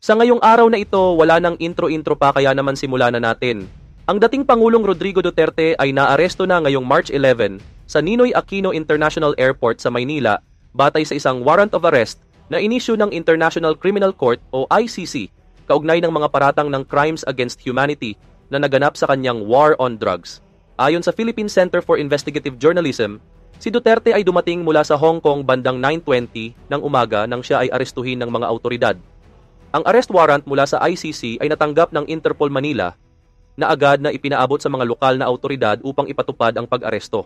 Sa ngayong araw na ito, wala nang intro-intro pa kaya naman simula na natin. Ang dating Pangulong Rodrigo Duterte ay naaresto na ngayong March 11 sa Ninoy Aquino International Airport sa Maynila batay sa isang warrant of arrest na inisyu ng International Criminal Court o ICC kaugnay ng mga paratang ng crimes against humanity na naganap sa kanyang war on drugs. Ayon sa Philippine Center for Investigative Journalism, si Duterte ay dumating mula sa Hong Kong bandang 9:20 ng umaga nang siya ay arestuhin ng mga autoridad. Ang arrest warrant mula sa ICC ay natanggap ng Interpol Manila na agad na ipinaabot sa mga lokal na autoridad upang ipatupad ang pag-aresto.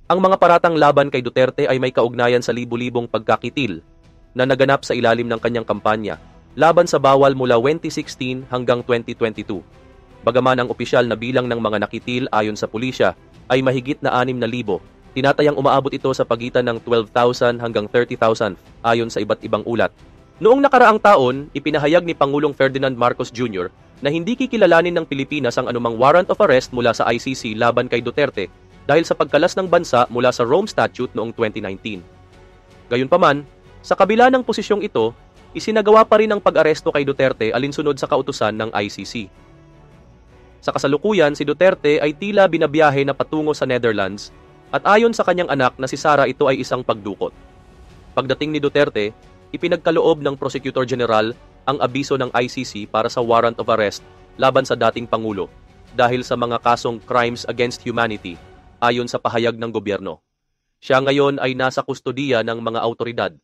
Ang mga paratang laban kay Duterte ay may kaugnayan sa libu-libong pagkakitil na naganap sa ilalim ng kanyang kampanya laban sa bawal mula 2016 hanggang 2022. Bagaman ang opisyal na bilang ng mga nakitil ayon sa pulisya ay mahigit na 6,000, tinatayang umaabot ito sa pagitan ng 12,000 hanggang 30,000 ayon sa iba't ibang ulat. Noong nakaraang taon, ipinahayag ni Pangulong Ferdinand Marcos Jr. na hindi kikilalanin ng Pilipinas ang anumang warrant of arrest mula sa ICC laban kay Duterte dahil sa pagkalas ng bansa mula sa Rome Statute noong 2019. Gayunpaman, sa kabila ng posisyong ito, isinagawa pa rin ang pag-aresto kay Duterte alinsunod sa kautusan ng ICC. Sa kasalukuyan, si Duterte ay tila binabiyahe na patungo sa Netherlands at ayon sa kanyang anak na si Sara ito ay isang pagdukot. Pagdating ni Duterte, ipinagkaloob ng Prosecutor General ang abiso ng ICC para sa warrant of arrest laban sa dating Pangulo dahil sa mga kasong crimes against humanity ayon sa pahayag ng gobyerno. Siya ngayon ay nasa kustodiya ng mga autoridad.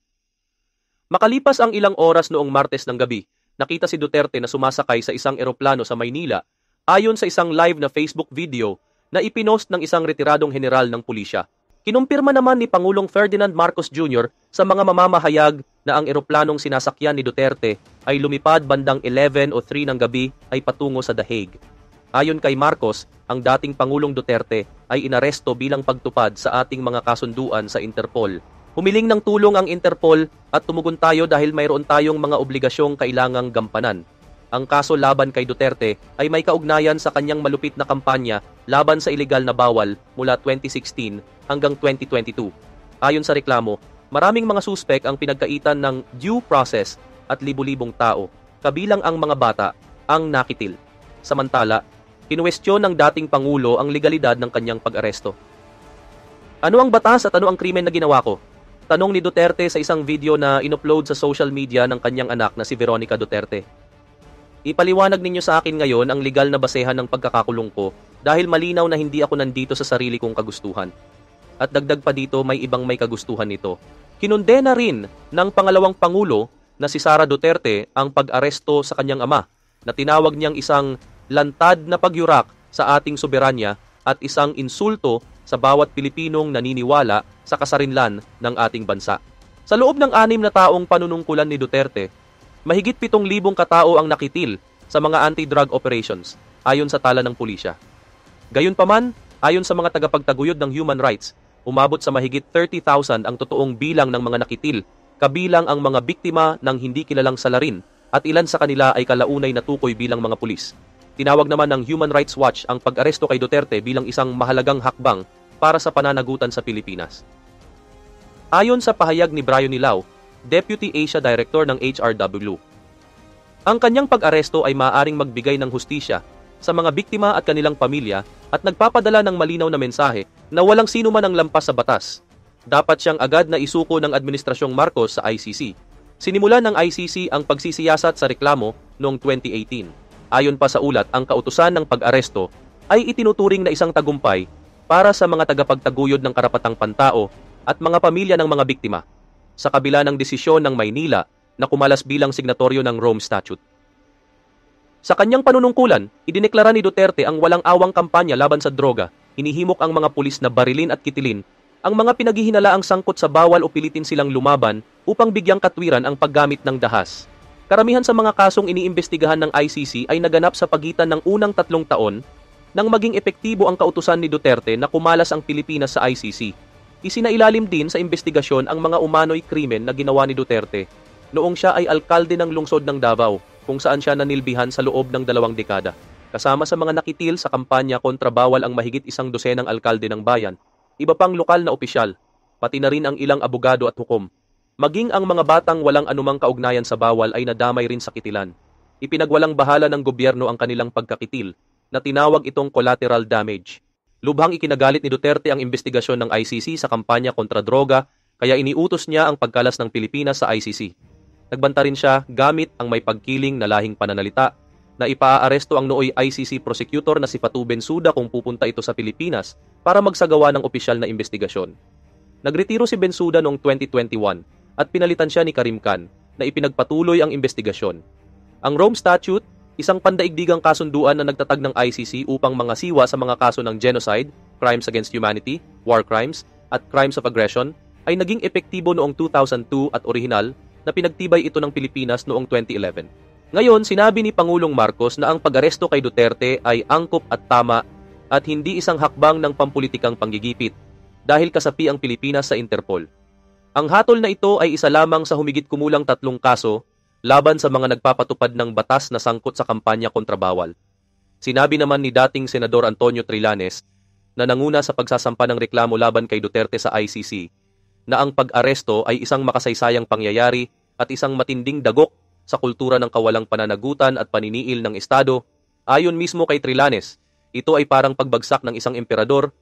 Makalipas ang ilang oras noong Martes ng gabi, nakita si Duterte na sumasakay sa isang eroplano sa Maynila ayon sa isang live na Facebook video na ipinost ng isang retiradong general ng pulisya. Kinumpirma naman ni Pangulong Ferdinand Marcos Jr. sa mga mamamahayag na ang eroplanong sinasakyan ni Duterte ay lumipad bandang 11 o 3 ng gabi ay patungo sa The Hague. Ayon kay Marcos, ang dating Pangulong Duterte ay inaresto bilang pagtupad sa ating mga kasunduan sa Interpol. Humiling ng tulong ang Interpol at tumugon tayo dahil mayroon tayong mga obligasyong kailangang gampanan. Ang kaso laban kay Duterte ay may kaugnayan sa kanyang malupit na kampanya laban sa ilegal na bawal mula 2016 hanggang 2022. Ayon sa reklamo, maraming mga suspek ang pinagkaitan ng due process at libu-libong tao, kabilang ang mga bata, ang nakitil. Samantala, kinuwestiyon ng dating Pangulo ang legalidad ng kanyang pag-aresto. Ano ang batas at ano ang krimen na ginawa ko? Tanong ni Duterte sa isang video na inupload sa social media ng kanyang anak na si Veronica Duterte. Ipaliwanag ninyo sa akin ngayon ang legal na basehan ng pagkakakulong ko dahil malinaw na hindi ako nandito sa sarili kong kagustuhan. At dagdag pa dito may ibang may kagustuhan nito. Kinundena rin ng pangalawang Pangulo na si Sara Duterte ang pag-aresto sa kanyang ama na tinawag niyang isang lantad na pagyurak sa ating soberanya at isang insulto sa bawat Pilipinong naniniwala sa kasarinlan ng ating bansa. Sa loob ng 6 na taong panunungkulan ni Duterte, mahigit 7,000 katao ang nakitil sa mga anti-drug operations ayon sa tala ng pulisya. Gayunpaman, ayon sa mga tagapagtaguyod ng human rights, umabot sa mahigit 30,000 ang totoong bilang ng mga nakitil, kabilang ang mga biktima ng hindi kilalang salarin at ilan sa kanila ay kalaunay na tukoy bilang mga pulis. Tinawag naman ng Human Rights Watch ang pag-aresto kay Duterte bilang isang mahalagang hakbang para sa pananagutan sa Pilipinas. Ayon sa pahayag ni Brian Nilao, Deputy Asia Director ng HRW, ang kanyang pag-aresto ay maaaring magbigay ng hustisya sa mga biktima at kanilang pamilya at nagpapadala ng malinaw na mensahe na walang sino man ang lampas sa batas. Dapat siyang agad na isuko ng Administrasyong Marcos sa ICC. Sinimulan ng ICC ang pagsisiyasat sa reklamo noong 2018. Ayon pa sa ulat, ang kautusan ng pag-aresto ay itinuturing na isang tagumpay para sa mga tagapagtaguyod ng karapatang pantao at mga pamilya ng mga biktima, sa kabila ng desisyon ng Maynila na kumalas bilang signatoryo ng Rome Statute. Sa kanyang panunungkulan, idineklara ni Duterte ang walang awang kampanya laban sa droga, hinihimok ang mga pulis na barilin at kitilin, ang mga pinaghihinalaang sangkot sa bawal o pilitin silang lumaban upang bigyang katwiran ang paggamit ng dahas. Karamihan sa mga kasong iniimbestigahan ng ICC ay naganap sa pagitan ng unang 3 taon nang maging epektibo ang kautusan ni Duterte na kumalas ang Pilipinas sa ICC. Isinailalim din sa investigasyon ang mga umano'y krimen na ginawa ni Duterte noong siya ay alkalde ng lungsod ng Davao, kung saan siya nanilbihan sa loob ng 2 dekada. Kasama sa mga nakitil sa kampanya kontra bawal ang mahigit 100 alkalde ng bayan, iba pang lokal na opisyal, pati na rin ang ilang abogado at hukom. Maging ang mga batang walang anumang kaugnayan sa bawal ay nadamay rin sa kitilan. Ipinagwalang bahala ng gobyerno ang kanilang pagkakitil, na tinawag itong collateral damage. Lubhang ikinagalit ni Duterte ang investigasyon ng ICC sa kampanya kontra droga, kaya iniutos niya ang pagkalas ng Pilipinas sa ICC. Nagbanta rin siya gamit ang may pagkiling na lahing pananalita na ipaaaresto ang nooy ICC prosecutor na si Fatu Bensouda kung pupunta ito sa Pilipinas para magsagawa ng opisyal na investigasyon. Nagretiro si Bensouda noong 2021 at pinalitan siya ni Karim Khan na ipinagpatuloy ang investigasyon. Ang Rome Statute, isang pandaigdigang kasunduan na nagtatag ng ICC upang mangasiwa sa mga kaso ng genocide, crimes against humanity, war crimes, at crimes of aggression, ay naging epektibo noong 2002 at orihinal na pinagtibay ito ng Pilipinas noong 2011. Ngayon, sinabi ni Pangulong Marcos na ang pag-aresto kay Duterte ay angkop at tama at hindi isang hakbang ng pampulitikang panggigipit dahil kasapi ang Pilipinas sa Interpol. Ang hatol na ito ay isa lamang sa humigit kumulang 3 kaso laban sa mga nagpapatupad ng batas na sangkot sa kampanya kontra bawal. Sinabi naman ni dating Senador Antonio Trillanes na nanguna sa pagsasampa ng reklamo laban kay Duterte sa ICC na ang pag-aresto ay isang makasaysayang pangyayari at isang matinding dagok sa kultura ng kawalang pananagutan at paniniil ng Estado. Ayon mismo kay Trillanes, ito ay parang pagbagsak ng isang emperador.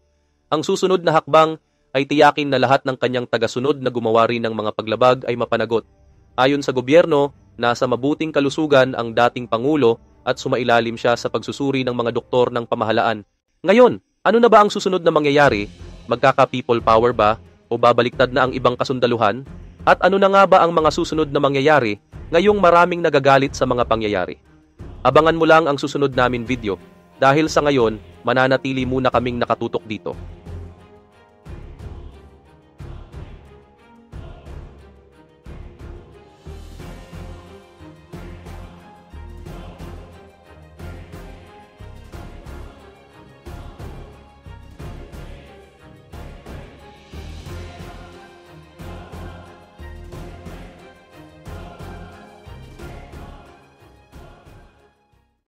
Ang susunod na hakbang ay tiyakin na lahat ng kanyang tagasunod na gumawa rin ng mga paglabag ay mapanagot. Ayon sa gobyerno, nasa mabuting kalusugan ang dating Pangulo at sumailalim siya sa pagsusuri ng mga doktor ng pamahalaan. Ngayon, ano na ba ang susunod na mangyayari? Magkaka-people power ba? O babaliktad na ang ibang kasundaluhan? At ano na nga ba ang mga susunod na mangyayari ngayong maraming nagagalit sa mga pangyayari? Abangan mo lang ang susunod namin video dahil sa ngayon mananatili muna kaming nakatutok dito.